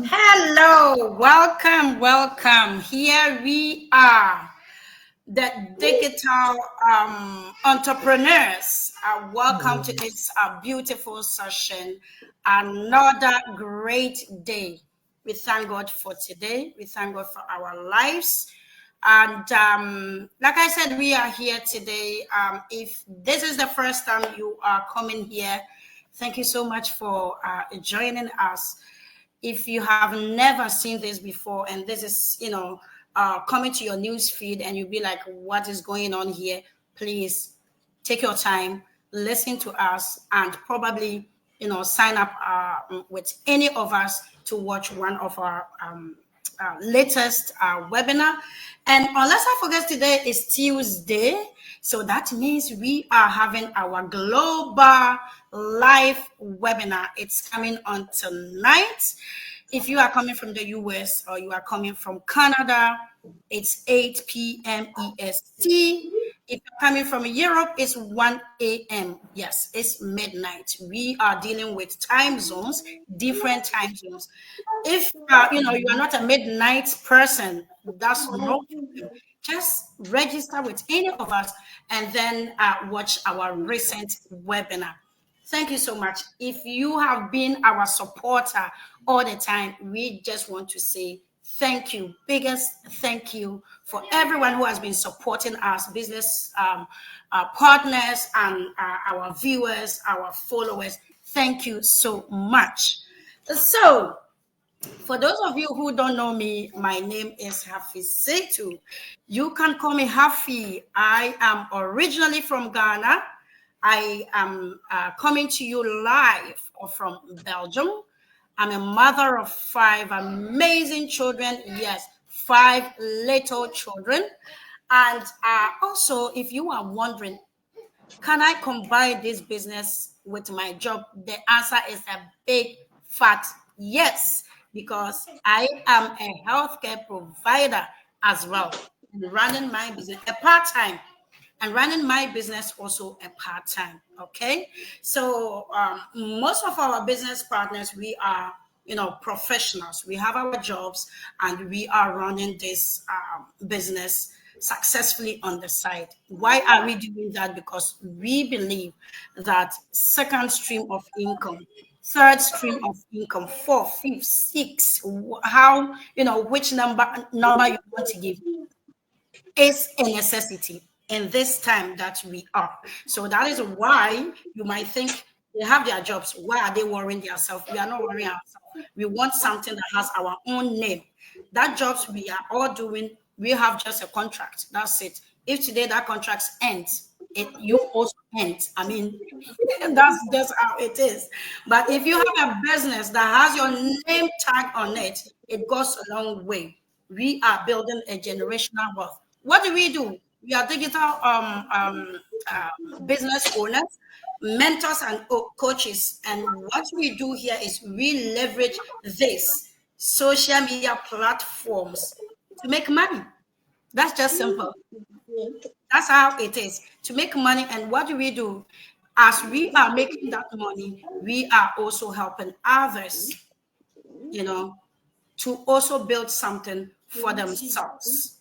Hello, welcome. Here we are, the digital entrepreneurs. Welcome to this beautiful session. Another great day. We thank God for today. We thank God for our lives. And like I said, we are here today. If this is the first time you are coming here, thank you so much for joining us. If you have never seen this before and this is coming to your news feed and you'll be like, what is going on here? Please take your time, listen to us, and probably sign up with any of us to watch one of our latest webinar. And unless I forget, today is Tuesday, so that means we are having our global live webinar. It's coming on tonight. If you are coming from the US or you are coming from Canada, it's 8 p.m. EST. If you're coming from Europe, it's 1 a.m. Yes, it's midnight. We are dealing with time zones, different time zones. If you are not a midnight person, that's no problem. Just register with any of us and then watch our recent webinar. Thank you so much. If you have been our supporter all the time, we just want to say thank you. Biggest thank you for everyone who has been supporting us, business partners, and our viewers, our followers. Thank you so much. So, for those of you who don't know me, my name is Hafi Setu. You can call me Hafi. I am originally from Ghana. I am coming to you live from Belgium. I'm a mother of 5 amazing children. Yes, 5 little children. And also, if you are wondering, can I combine this business with my job? The answer is a big fat yes, because I am a healthcare provider as well, and running my business a part-time and running my business also a part-time. Okay, so most of our business partners, we are professionals. We have our jobs and we are running this business successfully on the side. Why are we doing that? Because we believe that second stream of income, third stream of income, fourth, fifth, sixth, how which number you want to give, is a necessity in this time that we are. So that is why you might think they have their jobs. Why are they worrying themselves? We are not worrying ourselves. We want something that has our own name. That jobs we are all doing, we have just a contract. That's it. If today that contract ends, you also end. I mean, that's just how it is. But if you have a business that has your name tag on it, it goes a long way. We are building a generational wealth. What do? We are digital business owners, mentors, and coaches. And what we do here is we leverage this social media platforms to make money. That's just simple. That's how it is, to make money. And what do we do? As we are making that money, we are also helping others, to also build something for themselves.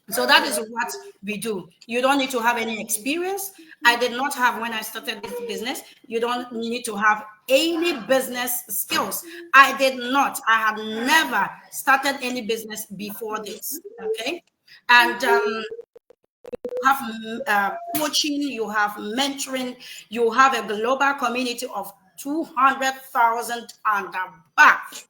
So that is what we do. You don't need to have any experience. I did not have when I started this business. You don't need to have any business skills. I did not. I had never started any business before this. Okay. And have coaching, you have mentoring, you have a global community of 200,000 and above.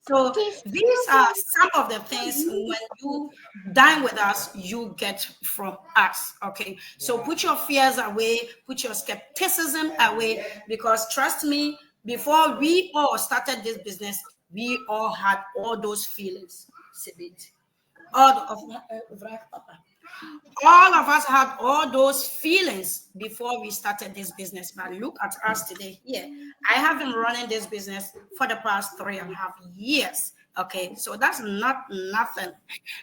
So these are some of the things when you dine with us, you get from us. Okay. So put your fears away, put your skepticism away, because trust me, before we all started this business, we all had all those feelings. All of All of us had all those feelings before we started this business. But look at us today. Here, I have been running this business for the past 3.5 years. Okay, so that's not nothing.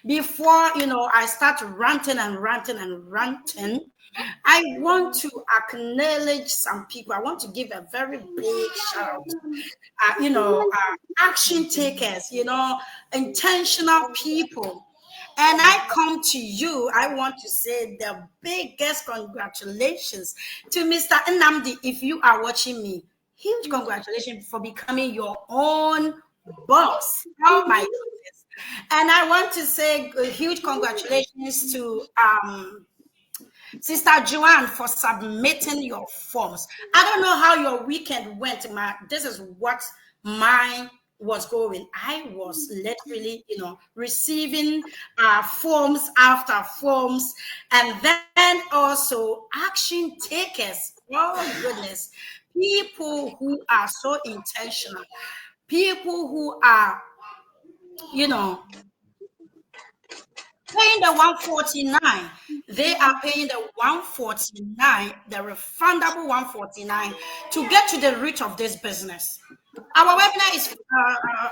Before I start ranting and ranting and ranting, I want to acknowledge some people. I want to give a very big shout out to, action takers, intentional people. And I come to you, I want to say the biggest congratulations to Mr. Nnamdi. If you are watching me, huge congratulations for becoming your own boss. Oh my goodness. And I want to say a huge congratulations to Sister Joanne for submitting your forms. I don't know how your weekend went, man. This is what mine was going. I was literally, receiving forms after forms, and then also action takers. Oh goodness, people who are so intentional, people who are, you know, paying the 149. They are paying the 149, the refundable 149, to get to the root of this business. Our webinar is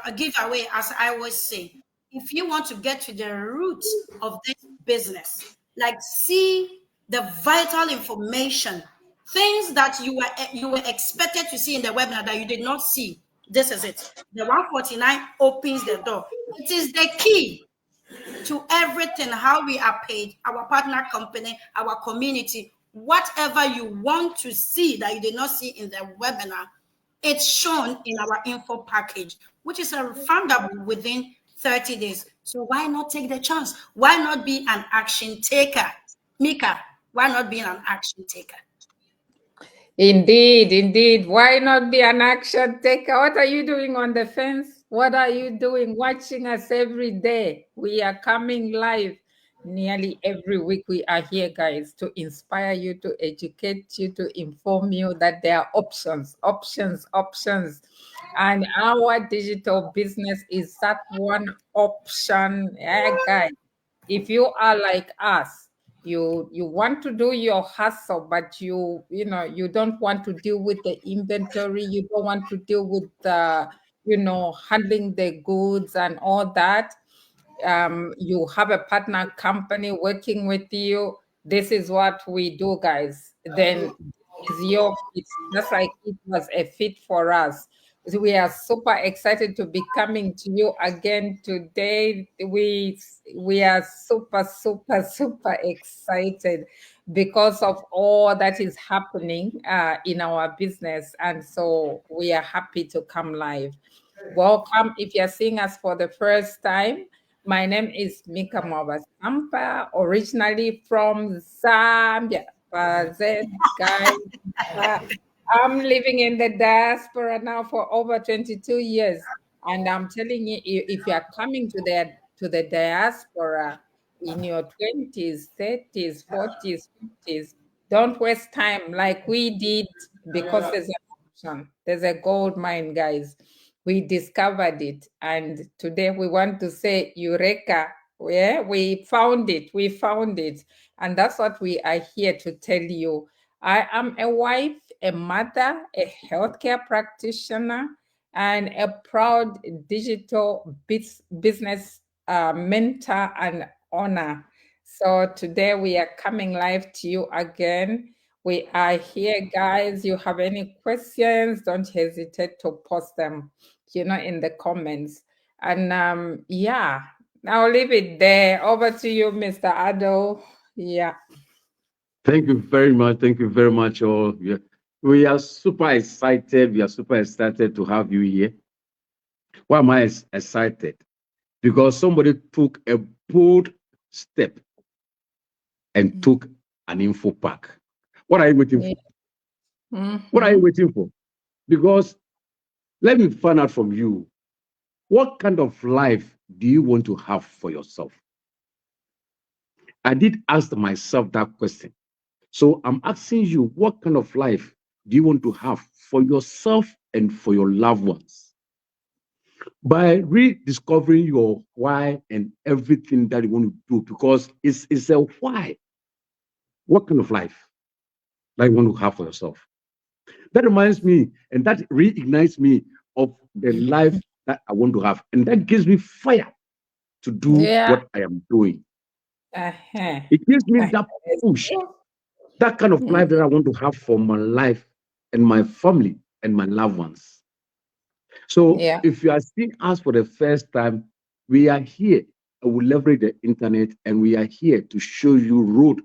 a giveaway, as I always say. If you want to get to the root of this business, like see the vital information, things that you were expected to see in the webinar that you did not see. This is it. The 149 opens the door. It is the key to everything, how we are paid, our partner company, our community, whatever you want to see that you did not see in the webinar, it's shown in our info package, which is refundable within 30 days. So why not take the chance? Why not be an action taker? Mika, why not be an action taker? Indeed, indeed. Why not be an action taker? What are you doing on the fence? What are you doing watching us every day? We are coming live nearly every week. We are here, guys, to inspire you, to educate you, to inform you that there are options, options, options. And our digital business is that one option. Yeah, guys, if you are like us, you want to do your hustle, but you don't want to deal with the inventory, you don't want to deal with handling the goods and all that. You have a partner company working with you. This is what we do, guys. Then is your fit, just like it was a fit for us. So we are super excited to be coming to you again today. We are super, super, super excited because of all that is happening in our business. And so we are happy to come live. Welcome if you're seeing us for the first time. My name is Mika Mwabasampa, originally from Zambia. Guys, I'm living in the diaspora now for over 22 years. And I'm telling you, if you are coming to the diaspora in your 20s, 30s, 40s, 50s, don't waste time like we did, because there's an option. There's a gold mine, guys. We discovered it. And today we want to say, Eureka. Yeah, we found it. We found it. And that's what we are here to tell you. I am a wife, a mother, a healthcare practitioner, and a proud digital business mentor and owner. So today we are coming live to you again. We are here, guys. You have any questions, don't hesitate to post them, in the comments. And yeah, I'll leave it there. Over to you, Mr. Ado. Yeah. Thank you very much. Thank you very much, all. We are super excited. We are super excited to have you here. Why am I excited? Because somebody took a bold step and took an info pack. What are you waiting for? What are you waiting for? Because let me find out from you, what kind of life do you want to have for yourself? I did ask myself that question. So I'm asking you, what kind of life do you want to have for yourself and for your loved ones? by rediscovering your why and everything that you want to do, because it's a why. What kind of life that you want to have for yourself? That reminds me and that reignites me of the life that I want to have. And that gives me fire to do Yeah. what I am doing. Uh-huh. It gives me that push, that kind of Mm. life that I want to have for my life and my family and my loved ones. So Yeah. if you are seeing us for the first time, we are here. We leverage the internet and we are here to show you road.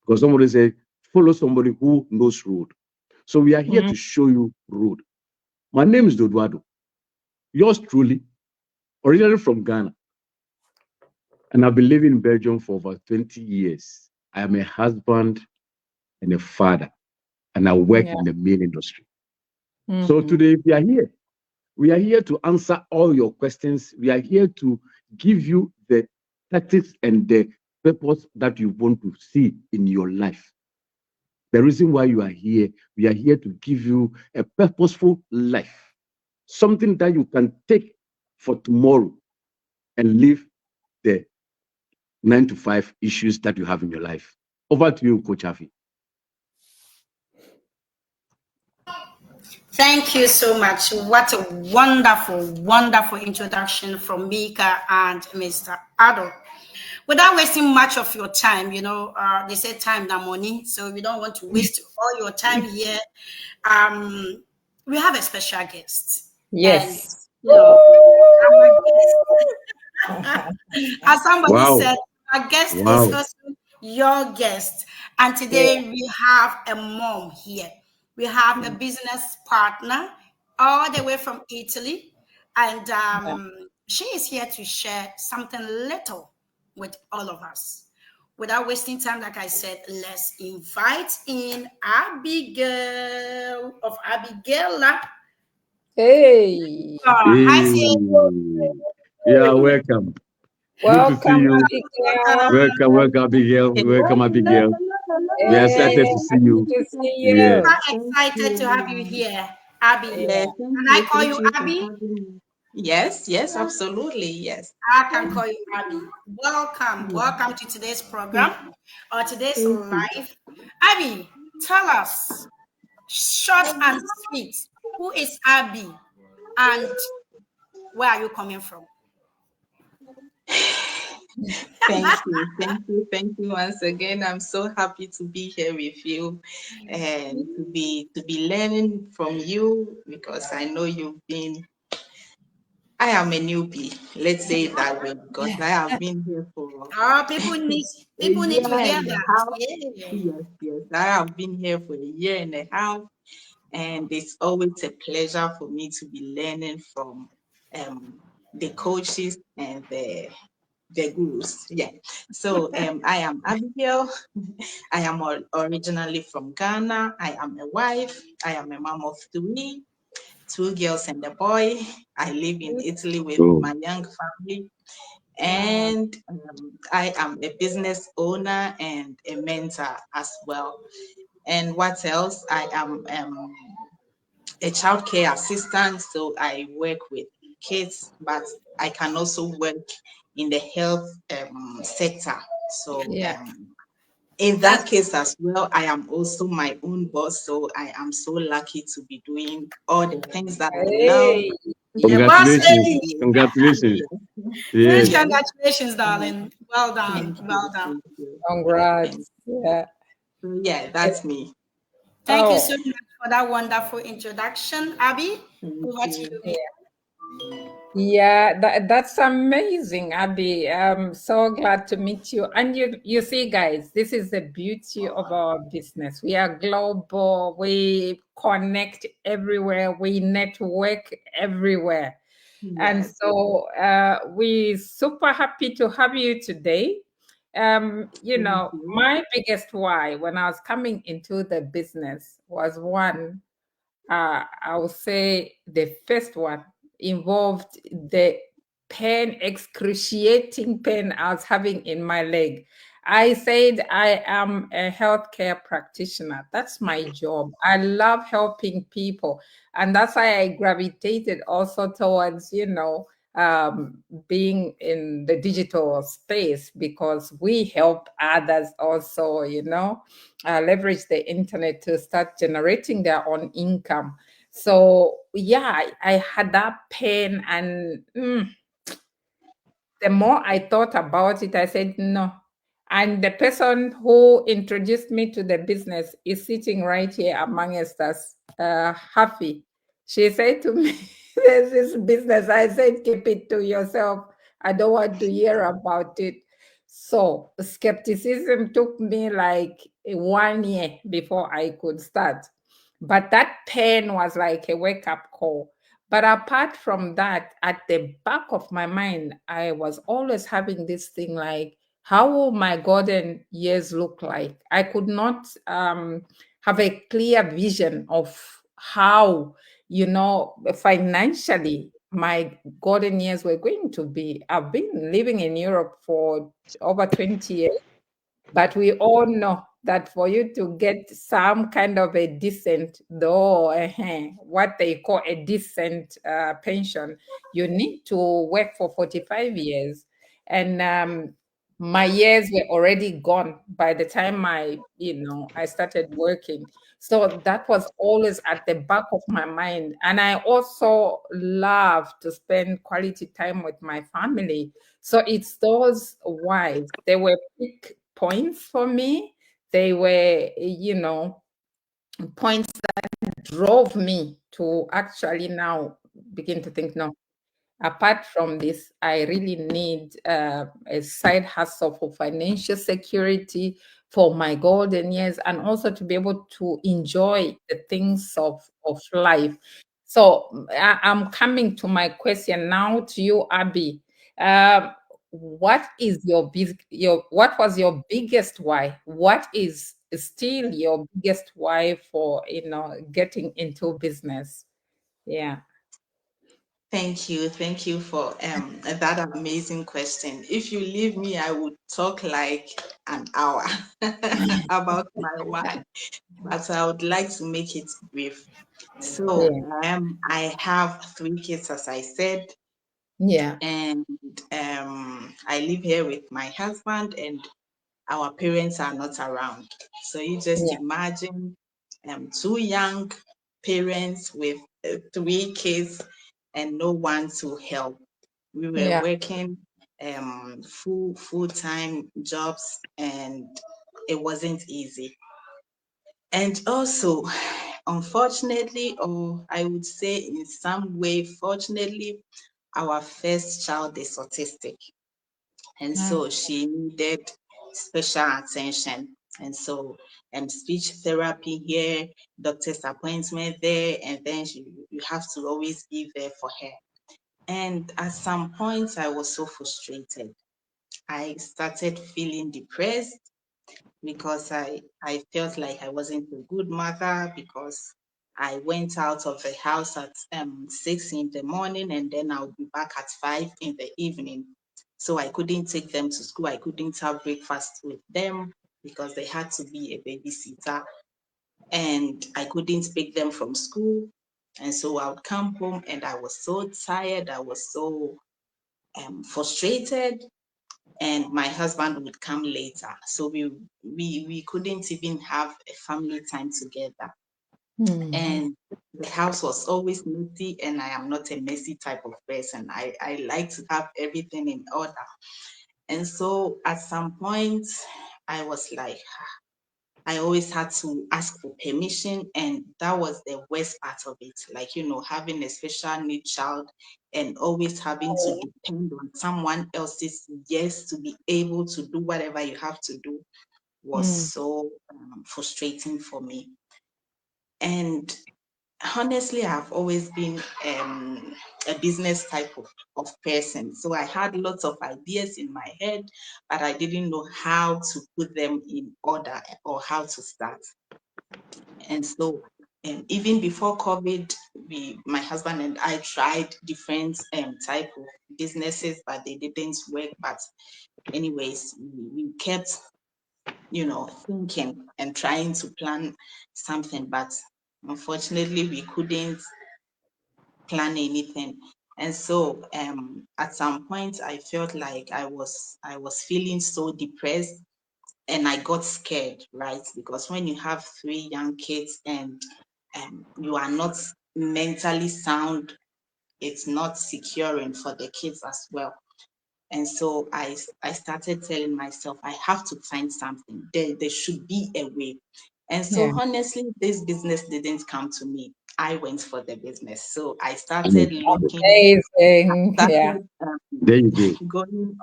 Because somebody said, follow somebody who knows road. So we are here Mm. to show you road. My name is Doduado. Yours truly, originally from Ghana. And I've been living in Belgium for over 20 years. I am a husband and a father, and I work Yeah. in the mail industry. So Mm-hmm. today we are here to answer all your questions. We are here to give you the tactics and the purpose that you want to see in your life. The reason why you are here, we are here to give you a purposeful life, something that you can take for tomorrow and leave the 9 to 5 issues that you have in your life. Over to you, Coach Afi. Thank you so much. What a wonderful, wonderful introduction from Mika and Mr. Ado. Without wasting much of your time, they say time na money, so we don't want to waste all your time here. We have a special guest, and Yes. our guest, as somebody Wow. said, our guest is Wow. also your guest. And Yeah. today we have a mom here. We have a business partner all the way from Italy. And Yeah. she is here to share something little with all of us. Without wasting time, like I said, let's invite in Abigail of Abigail. Hey. Hi, Hey. sis. Yeah, welcome. Good to see Welcome, you. Abigail. Welcome, welcome, Abigail. Hello, Welcome, hello, Abigail. hello, hello. We are Hey, excited to see happy you. to see Yeah. you. Super Thank excited to have you you. here, Abby. Yeah, Yeah. Can I call thank you you for Abby? having me. Yes, yes, absolutely, yes. I can call you Abby. Welcome. Yeah, Welcome to today's thank, program or today's thank you. live. Abby, tell us, short and sweet, who is Abby and where are you coming from? Thank you once again. I'm so happy to be here with you and to be learning from you because I know you've been. I am a newbie. Let's say it that way because I have been here for Oh, a people need year to hear and a that. half. Yeah. Yes, yes. I have been here for a year and a half. And it's always a pleasure for me to be learning from um, the coaches and the gurus. Yeah. So I am Abigail. I am originally from Ghana. I am a wife. I am a mom of three, two girls and a boy. I live in Italy with Oh, my young family. Wow. And I am a business owner and a mentor as well. And what else? I am a childcare assistant, so I work with kids, but I can also work in the health sector. So Yeah. in that That's case as well, I am also my own boss. So I am so lucky to be doing all the things that I love. Hey. the Yes, boss yes, congratulations. lady. yes, Congratulations. yes, Huge Yes. yes. congratulations, Yes. darling. Well done. Thank Well you, done. thank you, thank Congrats. you. Yeah. So yeah, that's me. Thank you Oh, so much for that wonderful introduction, Abby. Thank Over to you. you. yeah, that's amazing, Abby. I'm so glad to meet you. And you see, guys, this is the beauty of our business. We are global. We connect everywhere. We network everywhere. And Yes, so we super happy to have you today. thank you. My biggest why when I was coming into the business was one, I would say the first one involved the pain, excruciating pain I was having in my leg. I said I am a healthcare practitioner. That's my job. I love helping people. And that's why I gravitated also towards, being in the digital space, because we help others also, leverage the internet to start generating their own income. So, yeah, I had that pain, and the more I thought about it, I said, no. And the person who introduced me to the business is sitting right here amongst us, Happy. She said to me, there's this business. I said, keep it to yourself. I don't want to hear about it. So skepticism took me like 1 year before I could start. But that pain was like a wake up call. But apart from that, at the back of my mind, I was always having this thing like, how will my golden years look like? I could not have a clear vision of how, financially, my golden years were going to be. I've been living in Europe for over 20 years. But we all know that for you to get some kind of a decent, though, what they call a decent pension, you need to work for 45 years. And my years were already gone by the time I started working. So that was always at the back of my mind. And I also love to spend quality time with my family. So it's those whys. They were big points for me. They were, points that drove me to actually now begin to think, no, apart from this, I really need a side hustle for financial security for my golden years, and also to be able to enjoy the things of life. So I'm coming to my question now to you, Abby. Um, what is what was your biggest why? What is still your biggest why for getting into business? Yeah. Thank you for that amazing question. If you leave me, I would talk like an hour about my why, but I would like to make it brief. So Yeah. I have three kids, as I said, Yeah. and I live here with my husband, and our parents are not around. So you just Yeah. imagine two young parents with three kids and no one to help. We were Yeah. working full time jobs, and it wasn't easy. And also, unfortunately, or I would say in some way, fortunately, our first child is autistic. And Mm. so she needed special attention. And so, speech therapy here, doctor's appointment there, and then you have to always be there for her. And at some point, I was so frustrated. I started feeling depressed because I felt like I wasn't a good mother, because I went out of the house at 6 in the morning, and then I'll be back at 5 in the evening. So I couldn't take them to school. I couldn't have breakfast with them because they had to be a babysitter. And I couldn't pick them from school. And so I would come home and I was so tired. I was so frustrated, and my husband would come later. So we couldn't even have a family time together. Mm. And the house was always messy, and I am not a messy type of person. I like to have everything in order. And so at some point I was like, I always had to ask for permission, and that was the worst part of it. Like, having a special need child and always having to depend on someone else's yes to be able to do whatever you have to do was Mm. so frustrating for me. And honestly, I've always been a business type of person. So I had lots of ideas in my head, but I didn't know how to put them in order or how to start. And so, even before COVID, my husband and I tried different type of businesses, but they didn't work. But anyways, we kept thinking and trying to plan something, but unfortunately we couldn't plan anything. And so at some point I felt like I was feeling so depressed, and I got scared, right? Because when you have three young kids and you are not mentally sound, it's not securing for the kids as well. And so I started telling myself, I have to find something. There should be a way. And so Yeah. honestly, this business didn't come to me. I went for the business. So I And started looking, Amazing. Yeah. started there you go. going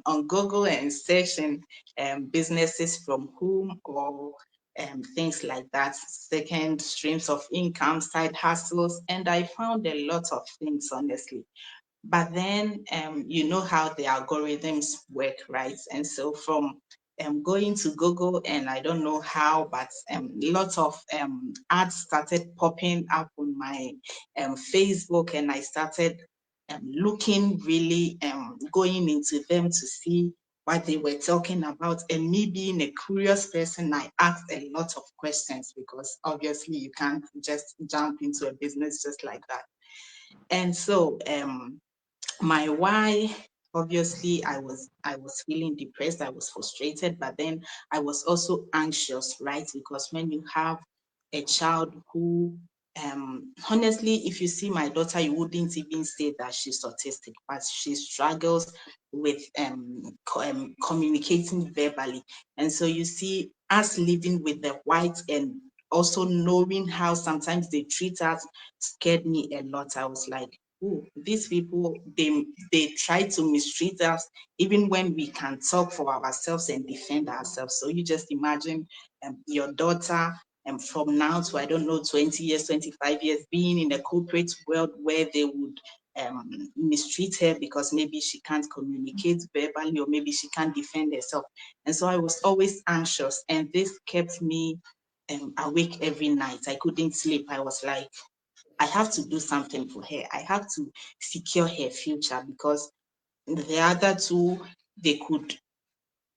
on Google and searching businesses from whom, or things like that, second streams of income, side hustles, and I found a lot of things, honestly. But then, you know how the algorithms work, right? And so from going to Google, and I don't know how, but lots of ads started popping up on my Facebook, and I started looking, really going into them to see what they were talking about. And me being a curious person, I asked a lot of questions, because obviously you can't just jump into a business just like that. And so my why, obviously I was feeling depressed, I was frustrated, but then I was also anxious, right? Because when you have a child who honestly, if you see my daughter, you wouldn't even say that she's autistic, but she struggles with communicating verbally. And so you see us living with the whites, and also knowing how sometimes they treat us, scared me a lot. I was like, oh, these people, they try to mistreat us even when we can talk for ourselves and defend ourselves. So you just imagine your daughter, from now to, I don't know, 20 years, 25 years, being in a corporate world where they would mistreat her because maybe she can't communicate verbally, or maybe she can't defend herself. And so I was always anxious, and this kept me awake every night. I couldn't sleep. I was like, I have to do something for her. I have to secure her future, because the other two, they could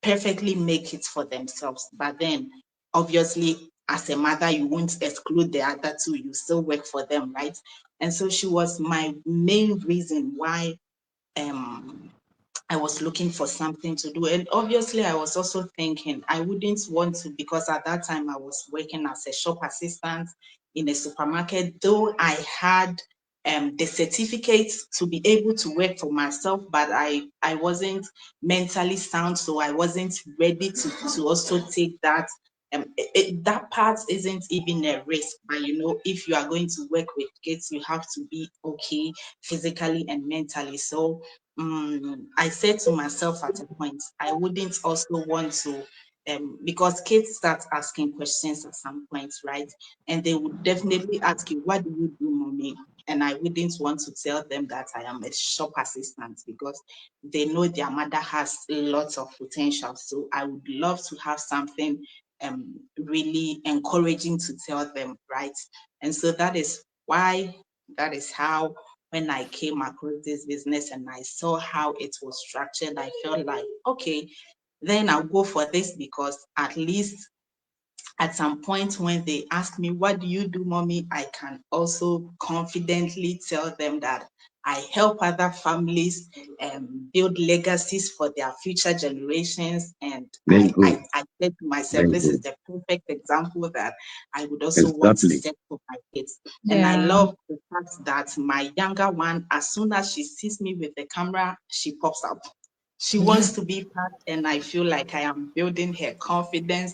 perfectly make it for themselves. But then, obviously, as a mother, you won't exclude the other two. You still work for them, right? And so she was my main reason why um I was looking for something to do. And obviously, I was also thinking I wouldn't want to, because at that time I was working as a shop assistant in a supermarket, though I had the certificate to be able to work for myself, but I wasn't mentally sound, so I wasn't ready to also take that. That part isn't even a risk, but if you are going to work with kids, you have to be okay physically and mentally. So I said to myself at a point, I wouldn't also want to, because kids start asking questions at some point, right? And they would definitely ask you, what do you do, mommy? And I wouldn't want to tell them that I am a shop assistant, because they know their mother has lots of potential. So I would love to have something really encouraging to tell them, right? And so that is why, that is how, when I came across this business and I saw how it was structured, I felt like, okay, then I'll go for this, because at least at some point when they ask me, what do you do, mommy? I can also confidently tell them that I help other families build legacies for their future generations. And Very good. I said to myself, Very this is good. the perfect example that I would also want to Exactly. set for my kids. And I Yeah. love the fact that my younger one, as soon as she sees me with the camera, she pops up. She wants to be part, and I feel like I am building her confidence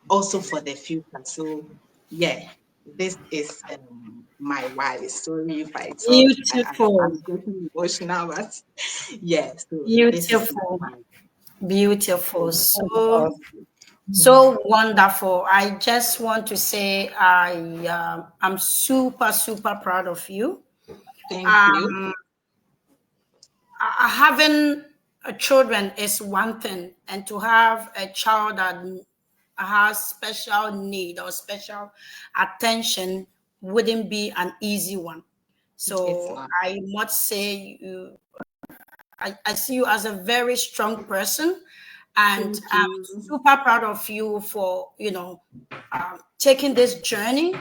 also for the future. So, yeah, this is my why. Sorry if I talk, Beautiful. I'm getting emotional, but yeah, so this is my Beautiful. why. Beautiful. So, Awesome. so wonderful. I just want to say I'm super, super proud of you. Thank you. Um, Having children is one thing, and to have a child that has special need or special attention wouldn't be an easy one. It's So not. I must say, I see you as a very strong person, And Thank I'm you. super proud of you for, taking this journey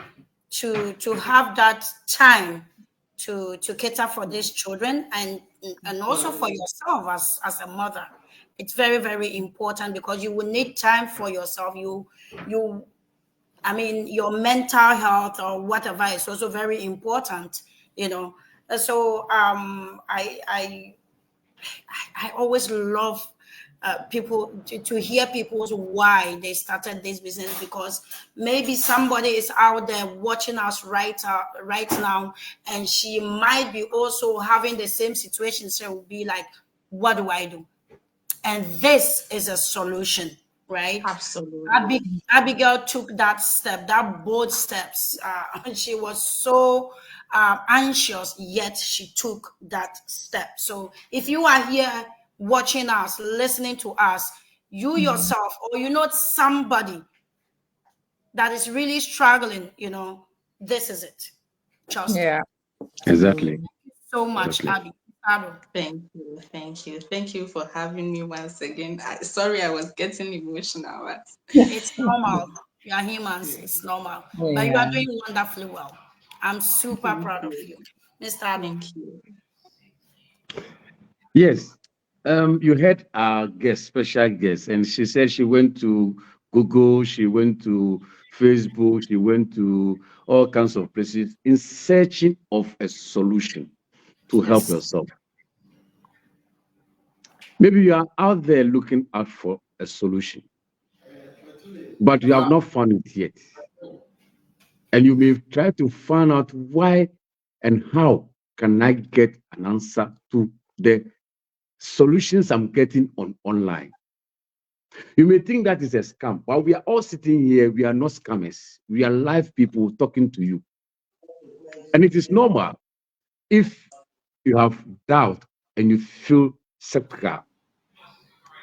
to have that time to cater for these children, and also for Yes. yourself as a mother. It's very, very important because you will need time for yourself. You I mean, your mental health or whatever is also very important, you know. So I always love people to hear people's why they started this business, because maybe somebody is out there watching us right now, and she might be also having the same situation. So will be like, what do I do? And this is a solution, right? Absolutely. Abigail took that step, that bold steps. She was so anxious, yet she took that step. So if you are here watching us, listening to us, you yourself, or you know somebody that is really struggling, this is it. Trust me. Yeah. Exactly. So much, Exactly. Abby. Abby. Thank you. Thank you. Thank you for having me once again. Sorry, I was getting emotional. It's normal. We are humans. Yeah. It's normal. But you are Yeah. doing wonderfully well. I'm super Thank proud of you. you, Mr. Abby. Thank you. Yes. You had our guest, special guest, and she said she went to Google, she went to Facebook, she went to all kinds of places in searching of a solution to help Yes. yourself. Maybe you are out there looking out for a solution, but you have not found it yet. And you may try to find out why and how can I get an answer to the solutions I'm getting on online. You may think that is a scam, but we are all sitting here. We are not scammers. We are live people talking to you. And it is normal if you have doubt and you feel skeptical.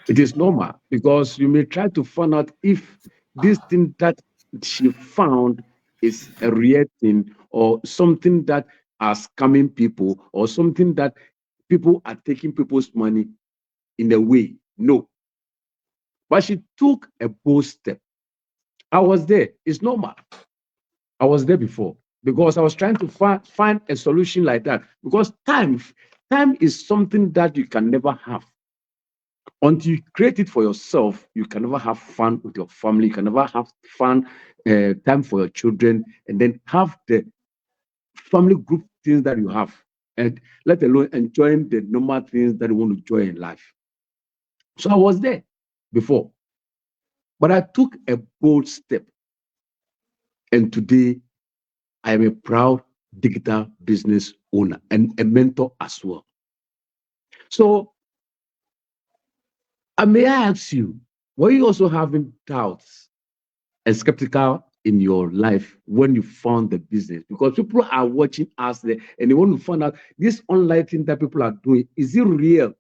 It is normal because you may try to find out if this thing that she found is a real thing or something that are scamming people or something that people are taking people's money in a way. No. But she took a bold step. I was there. It's normal. I was there before because I was trying to find a solution like that. Because time is something that you can never have. Until you create it for yourself, you can never have fun with your family. You can never have fun, time for your children, and then have the family group things that you have, and let alone enjoying the normal things that you want to enjoy in life. So I was there before, but I took a bold step, and today I am a proud digital business owner and a mentor as well. So, may I ask you, were you also having doubts and skeptical in your life when you found the business? Because people are watching us there and they want to find out this online thing that people are doing, is it real?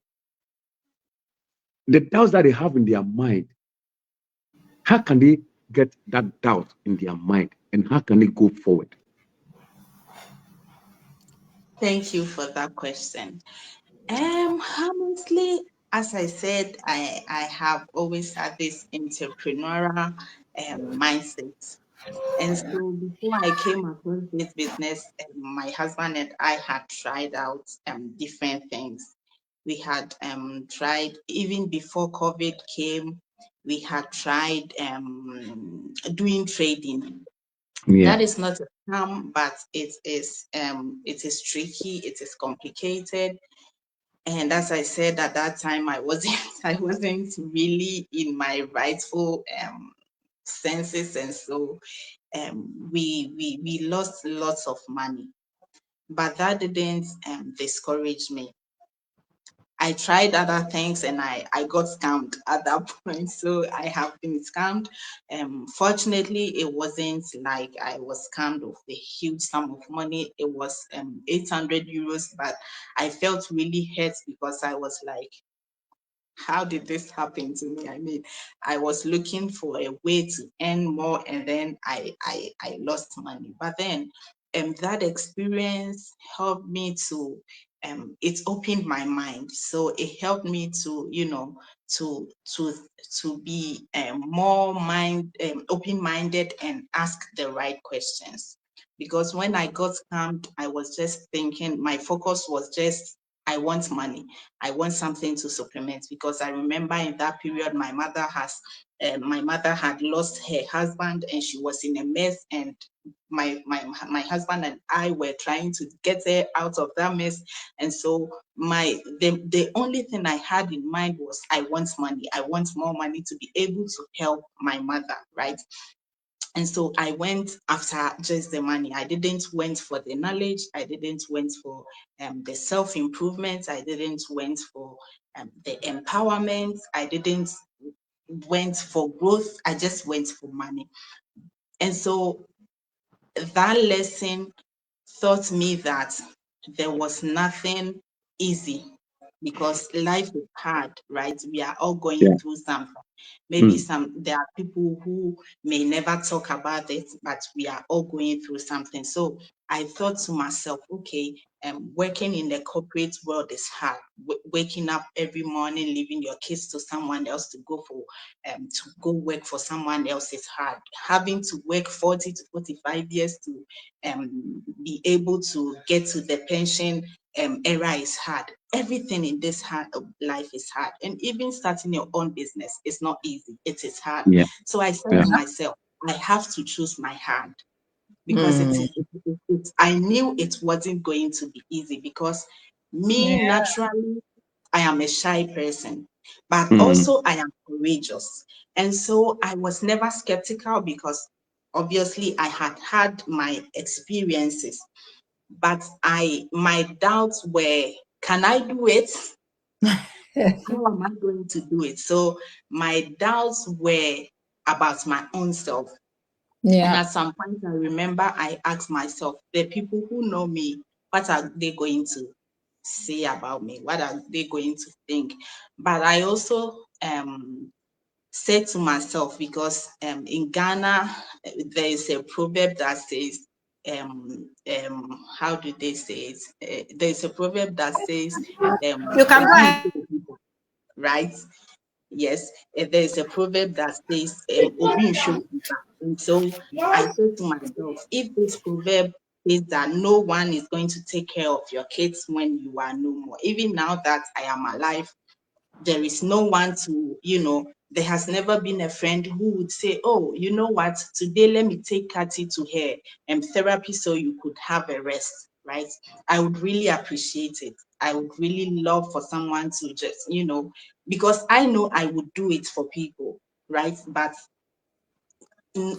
The doubts that they have in their mind, how can they get that doubt in their mind and how can they go forward? Thank you for that question. Honestly, as I said, I have always had this entrepreneurial mindset. And so before I came across this business, my husband and I had tried out different things. We had tried, even before COVID came, we had tried doing trading. Yeah. That is not a scam, but it is tricky, it is complicated. And as I said at that time, I wasn't I wasn't really in my rightful senses, and so we lost lots of money. But that didn't discourage me. I tried other things and I got scammed at that point. So I have been scammed. Fortunately, it wasn't like I was scammed of a huge sum of money. It was 800 euros, but I felt really hurt because I was like, how did this happen to me? I mean, I was looking for a way to earn more, and then I lost money. But then that experience helped me to it opened my mind. So it helped me to, to be more open-minded and ask the right questions. Because when I got scammed, I was just thinking, my focus was just, I want money. I want something to supplement. Because I remember in that period, my mother had lost her husband and she was in a mess, and my husband and I were trying to get her out of that mess. And so the only thing I had in mind was, I want money. I want more money to be able to help my mother, right? And so I went after just the money. I didn't went for the knowledge. I didn't went for the self-improvement. I didn't went for the empowerment. I didn't went for growth. I just went for money. And so that lesson taught me that there was nothing easy, because life is hard, right? We are all going Yeah. through something. Maybe Mm. there are people who may never talk about it, but we are all going through something. So I thought to myself, okay, working in the corporate world is hard. Waking up every morning, leaving your kids to someone else to go work for someone else is hard. Having to work 40 to 45 years to be able to get to the pension era is hard. Everything in this life is hard. And even starting your own business is not easy. It is hard. Yeah. So I said Yeah. to myself, I have to choose my hand, because Mm. I knew it wasn't going to be easy, because me, Yeah. naturally, I am a shy person, but Mm. also I am courageous. And so I was never skeptical, because obviously I had my experiences, but my doubts were, can I do it? How am I going to do it? So my doubts were about my own self. And Yeah. at some point, I remember I asked myself, the people who know me, what are they going to say about me? What are they going to think? But I also said to myself, because in Ghana, there is a proverb that says, how do they say it? There's a proverb that says, You can go "Obi ahead. nso obi," right? Yes, there's a proverb that says, "Obi nso obi." And so I said to myself, if this proverb says that no one is going to take care of your kids when you are no more, even now that I am alive, there is no one to, there has never been a friend who would say, oh, you know what, today let me take Kathy to her therapy so you could have a rest, right? I would really appreciate it. I would really love for someone to just, because I know I would do it for people, right? But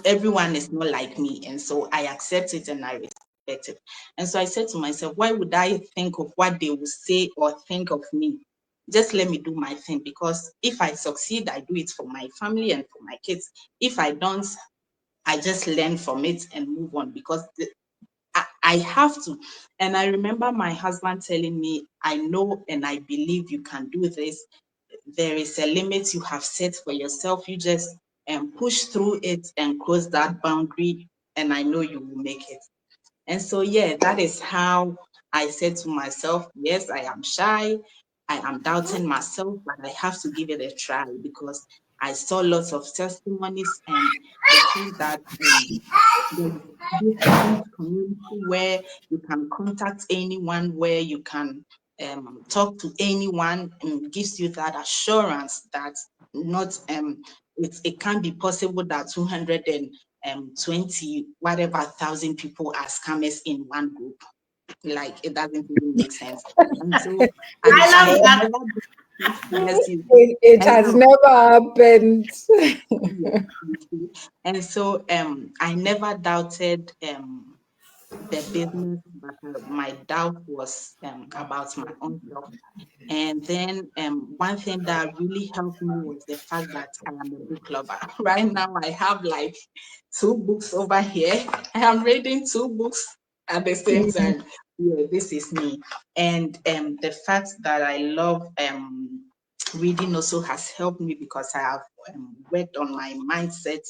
everyone is not like me. And so I accept it and I respect it. And so I said to myself, why would I think of what they will say or think of me? Just let me do my thing, because if I succeed, I do it for my family and for my kids. If I don't, I just learn from it and move on, because I have to. And I remember my husband telling me, I know and I believe you can do this. There is a limit you have set for yourself. You just push through it and cross that boundary, and I know you will make it. And so, yeah, that is how I said to myself, yes, I am shy. I am doubting myself, but I have to give it a try, because I saw lots of testimonies, and they say that there is this huge community where you can contact anyone, where you can talk to anyone, and gives you that assurance that not it can be possible that 220 whatever thousand people are scammers in one group. Like, it doesn't even make sense. And so I I love that. never, yes, you see. It And has so, never happened. yes, you see. And so I never doubted the business, but my doubt was about my own self. And then one thing that really helped me was the fact that I am a book lover. Right now, I have like 2 books over here. I am reading 2 books at the same time. Yeah, this is me. And the fact that I love reading also has helped me, because I have worked on my mindset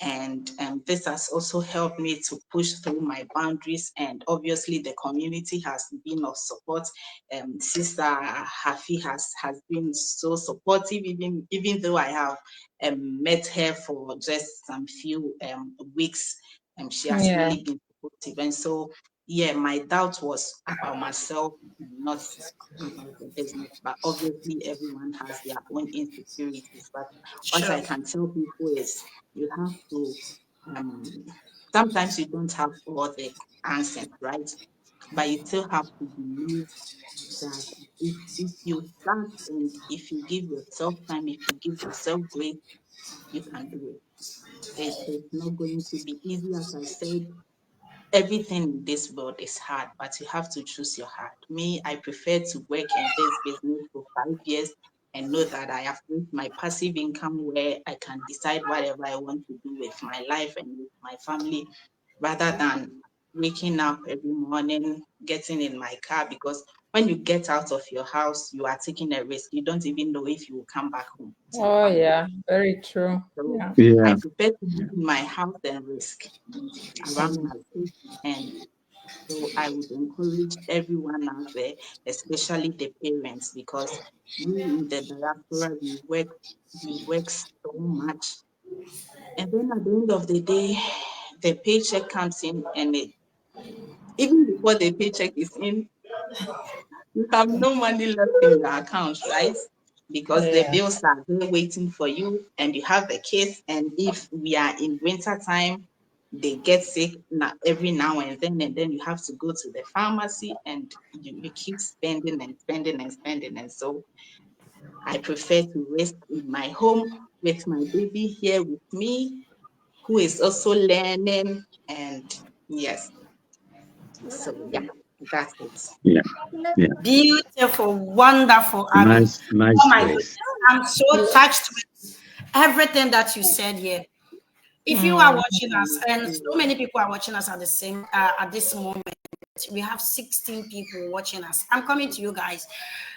And this has also helped me to push through my boundaries. And obviously, the community has been of support. Sister Hafi has been so supportive, even though I have met her for just some few weeks. She has Yeah. really been supportive. And so, yeah, my doubt was about myself, not about the business. But obviously, everyone has their own insecurities. But what Sure. I can tell people is you have to, um, sometimes you don't have all the answers, right? But you still have to believe that if you start and if you give yourself time, if you give yourself grace, you can do it. It is not going to be easy, as I said. Everything in this world is hard, but you have to choose your heart. Me, I prefer to work in this business for 5 years and know that I have reached my passive income where I can decide whatever I want to do with my life and with my family, rather than waking up every morning, getting in my car. Because when you get out of your house, you are taking a risk. You don't even know if you will come back home to your Oh, family. yeah. Very true. So Yeah. I Yeah. prefer to be in my house than risk around my kids. And so I would encourage everyone out there, especially the parents, because we in the diaspora, we work so much. And then at the end of the day, the paycheck comes in, and even before the paycheck is in, you have no money left in your account, right? Because the Yeah. bills are there waiting for you, and you have the kids. And if we are in winter time, they get sick every now and then you have to go to the pharmacy, and you keep spending and spending and spending. And so I prefer to rest in my home with my baby here with me, who is also learning. And yes, so yeah, that's it. Yeah. Yeah. Beautiful, wonderful, Abby. Nice, Oh nice my voice. goodness. I'm so touched with everything that you said here. If you are Mm. watching us, and so many people are watching us at this moment, we have 16 people watching us. I'm coming to you guys.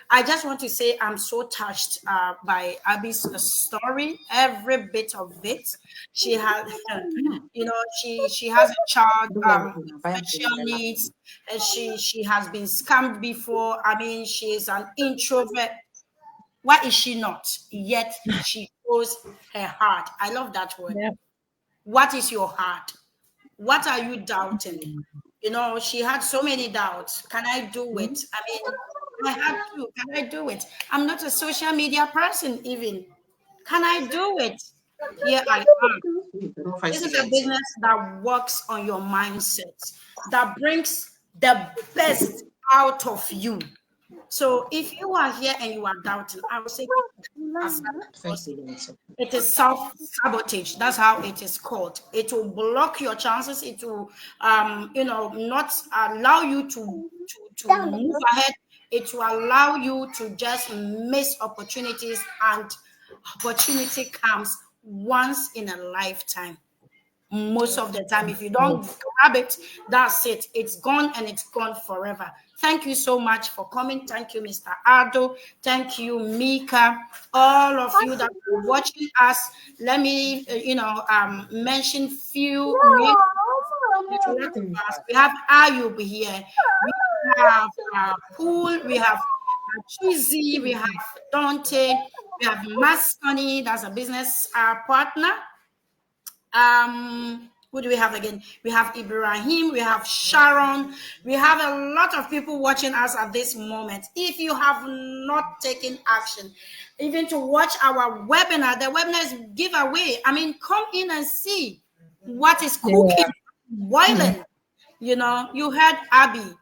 I just want to say I'm so touched by Abby's story, every bit of it. She has, she has a child special needs, and she has been scammed before. I mean, she is an introvert. Why is she not? Yet she shows her heart. I love that word. Yeah. What is your heart? What are you doubting? She had so many doubts. Can I do it? I mean, I had to. Can I do it? I'm not a social media person, even. Can I do it? Here I am. This is a business that works on your mindset, that brings the best out of you. So if you are here and you are doubting, I would say accept, because it is self-sabotage. That's how it is called. It will block your chances. It will not allow you to move ahead. It will allow you to just miss opportunities, and opportunity comes once in a lifetime. Most of the time, if you don't grab it, that's it. It's gone, and it's gone forever. Thank you so much for coming. Thank you, Mr. Ado. Thank you, Mika. All of you that are watching us. Let me mention few names. There's a lot of us. We have Ayub here. We have Pool. We have Chizzy. We have Dante. We have Mascony. That's a business partner. Who do we have again? We have Ibrahim, we have Sharon, we have a lot of people watching us at this moment. If you have not taken action, even to watch our webinar, the webinar is giveaway. I mean, come in and see what is cooking, Yeah. boiling. You heard Abby.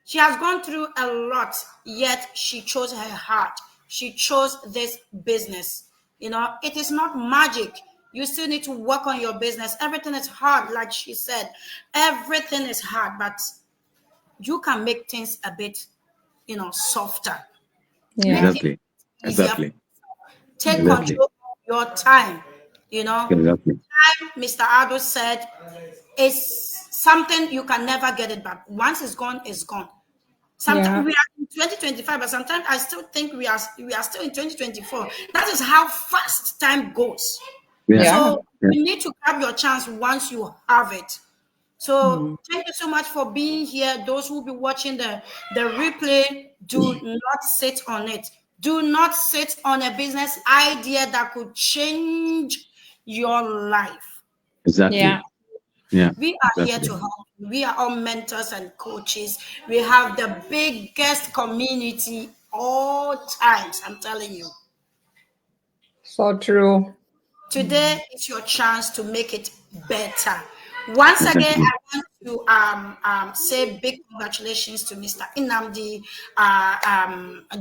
She has gone through a lot, yet she chose her heart. She chose this business. It is not magic. You still need to work on your business. Everything is hard, like she said. Everything is hard, but you can make things a bit, softer. Yeah. Make it Exactly. easier. Exactly. Take Exactly. control of your time. Exactly. Time, Mr. Ado said, is something you can never get it back. Once it's gone, it's gone. Sometimes Yeah. we are in 2025, but sometimes I still think we are still in 2024. That is how fast time goes. Yeah. So Yeah. you need to grab your chance once you have it. So thank you so much for being here. Those who will be watching the replay, do not sit on it. Do not sit on a business idea that could change your life. Exactly. Yeah. Yeah. We are here Exactly. to help you. We are all mentors and coaches. We have the biggest community all times. I'm telling you. So true. Today is your chance to make it better. Once again, Exactly. I want to say big congratulations to Mr. Inamdi,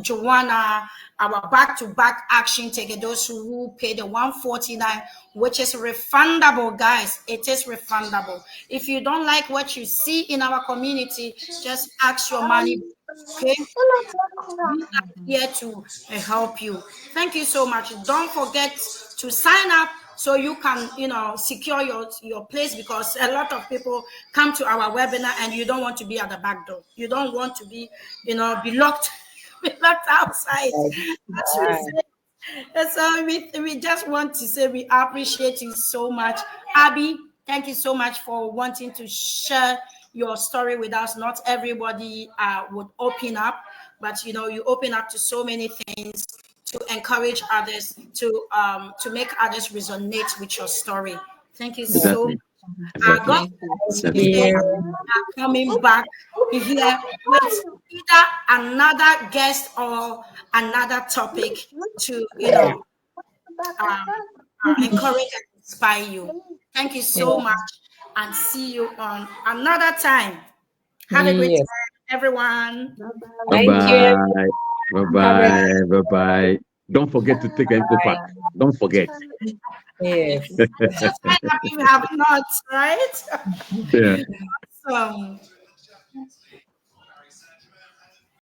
Joanna, our back-to-back action ticket, those who paid the 149, which is refundable, guys. It is refundable. If you don't like what you see in our community, just ask your money. Okay, we are here to help you. Thank you so much. Don't forget to sign up so you can, secure your place, because a lot of people come to our webinar and you don't want to be at the back door. You don't want to be, be locked, be locked outside. As we Right. say. And so we just want to say we appreciate you so much. Abby, thank you so much for wanting to share your story with us. Not everybody would open up, but you open up to so many things to encourage others, to make others resonate with your story. Thank you so much. Exactly. Exactly. God Thank you. bless you. Thank Exactly. Again, you. coming back here with either another guest or another topic to encourage and inspire you. Thank you Yeah. so much, and see you on another time. Have a great Yes. time, everyone. Bye Thank you, bye. Bye everyone. Have a bye. Bye bye. Don't forget to take an eco pack. Don't forget. yes. Just sign up if you have not, right? Yeah. Awesome.